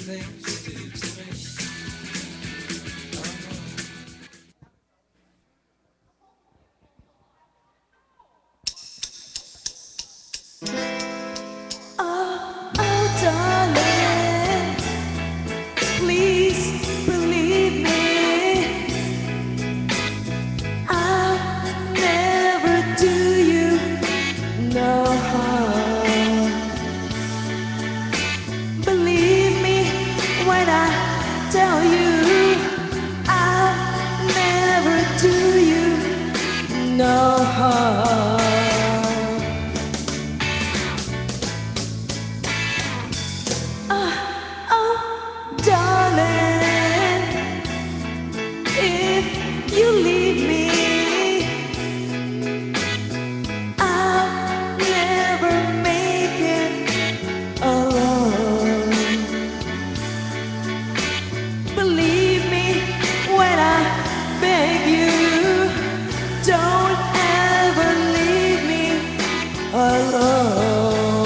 things you do to me. Oh, oh, darling, please believe me. I'll never do you no harm. Believe me when I tell you I'll never do you no harm. Oh, darling, if you leave me, I'll never make it alone. Believe me when I beg you, don't ever leave me alone.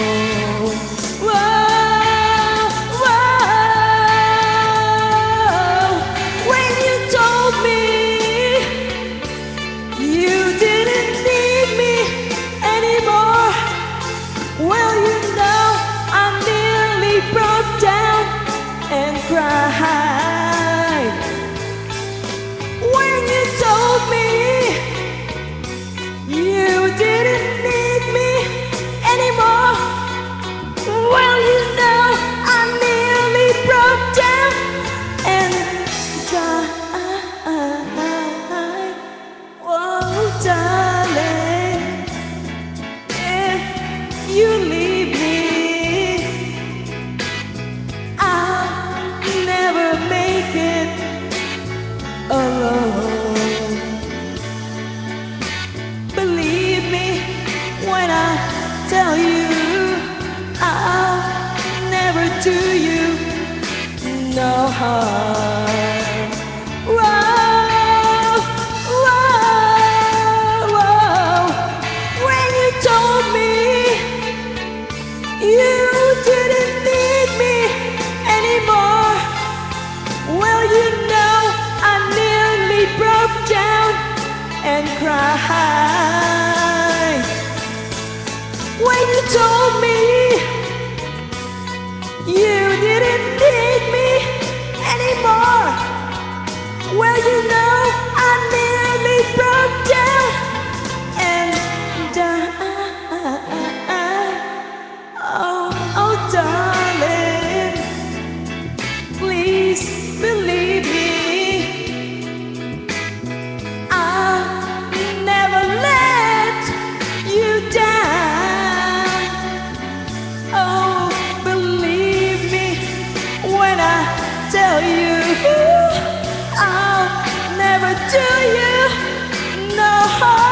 Well, you know, I nearly broke down and cried when you told me you didn't need me anymore. Well, you know, I nearly broke down and cried. Oh, darling, you leave me, I'll never make it alone. Believe me when I tell you I'll never do you no harm. Whoa, whoa, whoa. When you told me you didn't need me anymore, well, you know, I nearly broke down and cried when you told me you didn't need me anymore. Well, you know, I nearly broke down and died. Oh, oh, darling, please believe me. I'll never let you down. Oh, believe me when I tell you I'll never do you no harm.